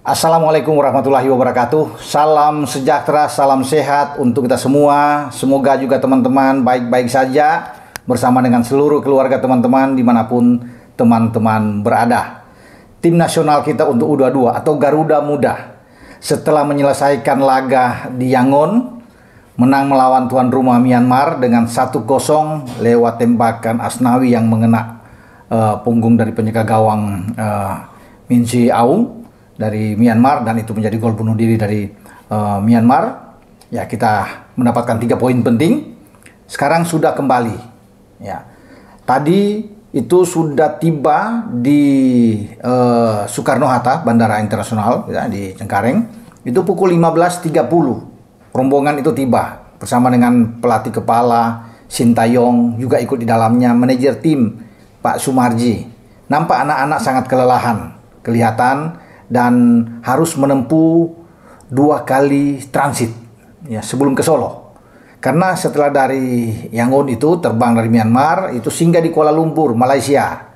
Assalamualaikum warahmatullahi wabarakatuh. Salam sejahtera, salam sehat untuk kita semua. Semoga juga teman-teman baik-baik saja bersama dengan seluruh keluarga teman-teman dimanapun teman-teman berada. Tim nasional kita untuk U22 atau Garuda Muda setelah menyelesaikan laga di Yangon menang melawan tuan rumah Myanmar dengan 1-0 lewat tembakan Asnawi yang mengena punggung dari penjaga gawang Min Chee Aung dari Myanmar, dan itu menjadi gol bunuh diri dari Myanmar. Ya, kita mendapatkan 3 poin penting. Sekarang sudah kembali. Ya, tadi itu sudah tiba di Soekarno-Hatta, Bandara Internasional ya, di Cengkareng. Itu pukul 15.30. Rombongan itu tiba bersama dengan pelatih kepala Sintayong juga ikut di dalamnya, manajer tim Pak Sumarji. Nampak anak-anak sangat kelelahan, kelihatan, dan harus menempuh 2 kali transit ya sebelum ke Solo. Karena setelah dari Yangon itu terbang dari Myanmar, itu singgah di Kuala Lumpur, Malaysia.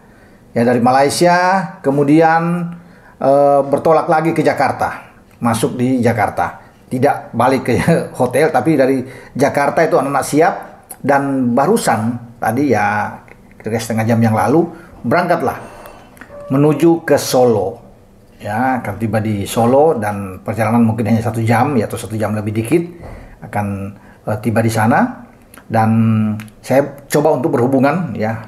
Ya, dari Malaysia kemudian bertolak lagi ke Jakarta, masuk di Jakarta. Tidak balik ke hotel, tapi dari Jakarta itu anak-anak siap, dan barusan tadi ya kira-kira setengah jam yang lalu berangkatlah menuju ke Solo. Ya, akan tiba di Solo dan perjalanan mungkin hanya 1 jam ya, atau 1 jam lebih dikit akan tiba di sana. Dan saya coba untuk berhubungan ya,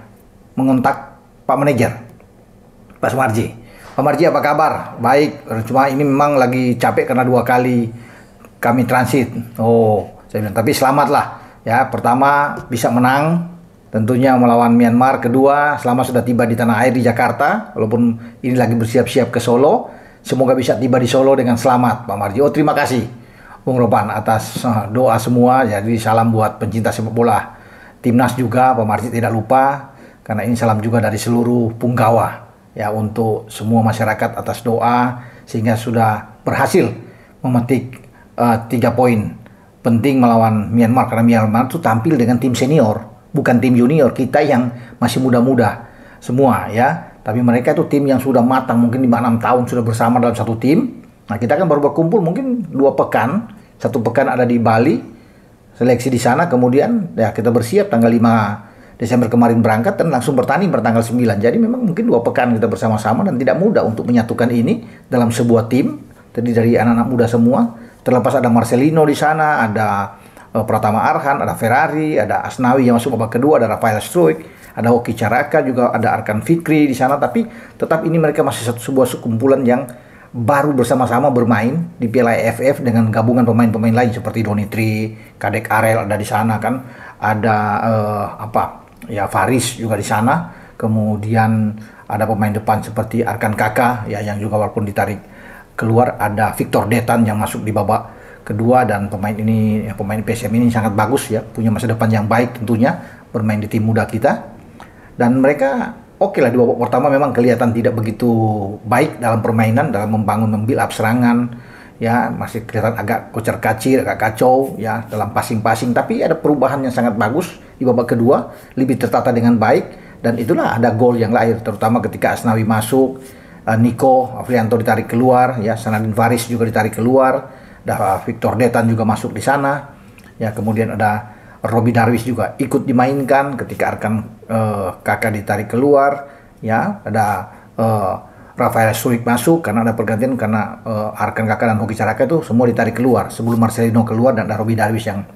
mengontak Pak Manajer, Pak Sumarji. Pak Marji, apa kabar? Baik, cuma ini memang lagi capek karena 2 kali kami transit. Oh, saya bilang, tapi selamatlah ya. Pertama bisa menang tentunya melawan Myanmar. Kedua, selama sudah tiba di tanah air di Jakarta, walaupun ini lagi bersiap-siap ke Solo, semoga bisa tiba di Solo dengan selamat, Pak Marji. Oh, terima kasih Bung Ropan atas doa semua. Jadi salam buat pencinta sepak bola Timnas juga, Pak Marji tidak lupa, karena ini salam juga dari seluruh Punggawa ya, untuk semua masyarakat atas doa, sehingga sudah berhasil memetik 3 poin penting melawan Myanmar. Karena Myanmar itu tampil dengan tim senior, bukan tim junior kita yang masih muda-muda semua ya. Tapi mereka itu tim yang sudah matang, mungkin 5-6 tahun sudah bersama dalam satu tim. Nah, kita kan baru berkumpul mungkin 2 pekan. 1 pekan ada di Bali, seleksi di sana. Kemudian ya kita bersiap tanggal 5 Desember kemarin berangkat dan langsung bertanding bertanggal 9. Jadi memang mungkin 2 pekan kita bersama-sama, dan tidak mudah untuk menyatukan ini dalam sebuah tim. Tadi dari anak-anak muda semua. Terlepas ada Marcelino di sana, ada Pratama Arhan, ada Ferrari, ada Asnawi yang masuk babak kedua, ada Rafael Struijk, ada Hoki Caraka, juga ada Arkan Fikri di sana. Tapi tetap ini mereka masih sebuah sekumpulan yang baru bersama-sama bermain di Piala AFF dengan gabungan pemain-pemain lain seperti Doni Tri, Kadek Arel ada di sana kan, ada Faris juga di sana. Kemudian ada pemain depan seperti Arkan Kaka ya, yang juga walaupun ditarik keluar. Ada Victor Detan yang masuk di babak kedua, dan pemain ini ya, pemain PSM ini sangat bagus ya, punya masa depan yang baik tentunya bermain di tim muda kita. Dan mereka oke lah di babak pertama memang kelihatan tidak begitu baik dalam permainan, dalam membangun build up serangan ya, masih kelihatan agak kocar-kacir, agak kacau ya dalam passing-passing. Tapi ada perubahan yang sangat bagus di babak kedua, lebih tertata dengan baik, dan itulah ada gol yang lahir, terutama ketika Asnawi masuk, Niko Afrianto ditarik keluar ya, Sanadin Faris juga ditarik keluar. Victor Detan juga masuk di sana ya. Kemudian ada Robi Darwis juga ikut dimainkan ketika Arkan Kakak ditarik keluar ya. Ada Rafael Struijk masuk karena ada pergantian, karena Arkan Kakak dan Hoki Caraka itu semua ditarik keluar sebelum Marcelino keluar, dan ada Robi Darwis yang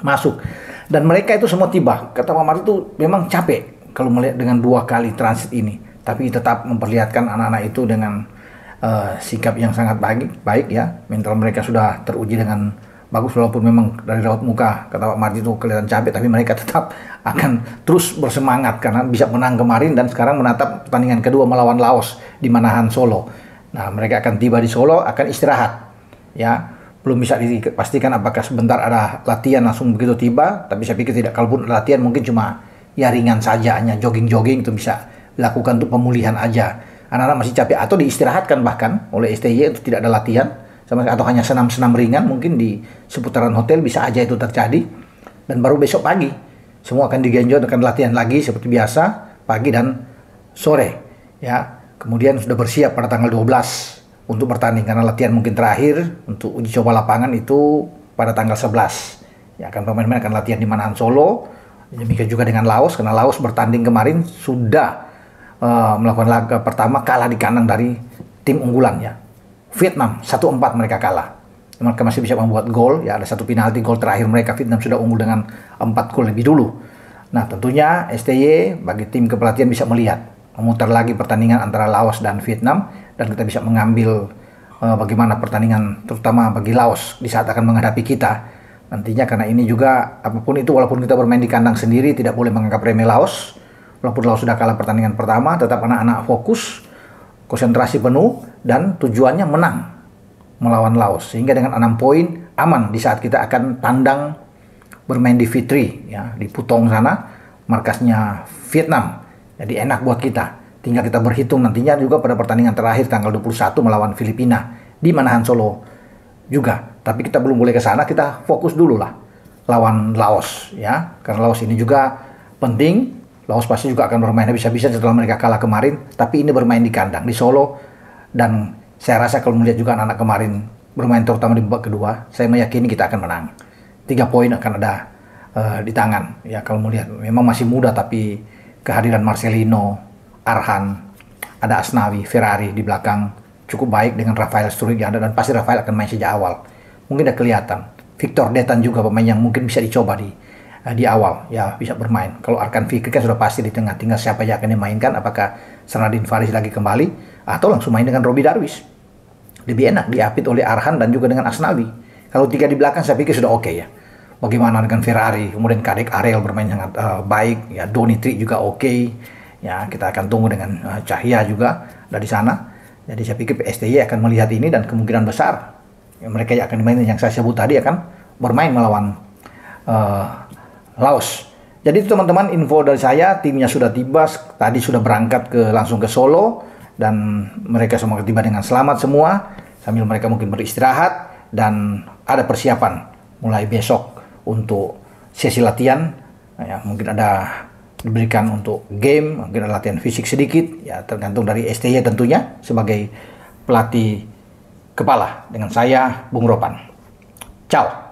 masuk. Dan mereka itu semua tiba, kata Pak Marti itu memang capek kalau melihat dengan 2 kali transit ini, tapi tetap memperlihatkan anak-anak itu dengan sikap yang sangat baik ya. Mental mereka sudah teruji dengan bagus, walaupun memang dari raut muka kata Pak Marji itu kelihatan capek, tapi mereka tetap akan terus bersemangat karena bisa menang kemarin, dan sekarang menatap pertandingan kedua melawan Laos di Manahan, Solo. Nah, mereka akan tiba di Solo, akan istirahat ya. Belum bisa dipastikan apakah sebentar ada latihan langsung begitu tiba, tapi saya pikir tidak. Kalaupun ada latihan mungkin cuma ya ringan saja, hanya jogging-jogging, itu bisa dilakukan untuk pemulihan aja. Anak-anak masih capek, atau diistirahatkan bahkan oleh STY untuk tidak ada latihan atau hanya senam-senam ringan mungkin di seputaran hotel, bisa aja itu terjadi. Dan baru besok pagi semua akan digenjot, akan latihan lagi seperti biasa pagi dan sore ya. Kemudian sudah bersiap pada tanggal 12 untuk bertanding, karena latihan mungkin terakhir untuk uji coba lapangan itu pada tanggal 11. Ya, akan pemain-pemain akan latihan di Manahan Solo. Demikian juga dengan Laos, karena Laos bertanding kemarin sudah melakukan laga pertama kalah di kandang dari tim unggulan ya. Vietnam 1-4 mereka kalah. Mereka masih bisa membuat gol, ya ada satu penalti gol terakhir mereka, Vietnam sudah unggul dengan 4 gol lebih dulu. Nah tentunya STY bagi tim kepelatihan bisa melihat, memutar lagi pertandingan antara Laos dan Vietnam, dan kita bisa mengambil bagaimana pertandingan terutama bagi Laos di saat akan menghadapi kita nantinya, karena ini juga apapun itu, walaupun kita bermain di kandang sendiri tidak boleh menganggap remeh Laos. Walaupun Laos sudah kalah pertandingan pertama, tetap anak-anak fokus, konsentrasi penuh, dan tujuannya menang melawan Laos, sehingga dengan 6 poin aman di saat kita akan tandang bermain di Fitri ya, di Putong sana, markasnya Vietnam. Jadi enak buat kita, tinggal kita berhitung nantinya juga pada pertandingan terakhir tanggal 21 melawan Filipina di Manahan Solo juga. Tapi kita belum boleh ke sana, kita fokus dulu lah lawan Laos ya, karena Laos ini juga penting. Laos pasti juga akan bermain habis-habisan setelah mereka kalah kemarin, tapi ini bermain di kandang di Solo, dan saya rasa kalau melihat juga anak-anak kemarin bermain terutama di babak kedua, saya meyakini kita akan menang. 3 poin akan ada di tangan ya. Kalau melihat memang masih muda, tapi kehadiran Marcelino, Arhan, ada Asnawi, Ferrari di belakang cukup baik dengan Rafael Sturridge, dan pasti Rafael akan main sejak awal. Mungkin udah kelihatan. Victor Detan juga pemain yang mungkin bisa dicoba di awal ya, bisa bermain. Kalau Arkan Fikri kan sudah pasti di tengah, tinggal siapa yang akan dimainkan, apakah Sanadin Faris lagi kembali atau langsung main dengan Robi Darwis. Lebih enak diapit oleh Arhan dan juga dengan Asnawi. Kalau 3 di belakang saya pikir sudah oke ya. Bagaimana dengan Ferrari, kemudian Kadek Ariel bermain sangat baik ya, Donitri juga oke ya. Kita akan tunggu dengan Cahya juga dari sana. Jadi saya pikir STY akan melihat ini, dan kemungkinan besar ya, mereka yang akan dimainin yang saya sebut tadi akan bermain melawan Laos. Jadi itu teman-teman info dari saya, timnya sudah tiba, tadi sudah berangkat langsung ke Solo, dan mereka semua tiba dengan selamat semua, sambil mereka mungkin beristirahat, dan ada persiapan mulai besok untuk sesi latihan, ya, mungkin ada diberikan untuk game, mungkin ada latihan fisik sedikit, ya tergantung dari STY tentunya sebagai pelatih kepala dengan saya, Bung Ropan. Ciao.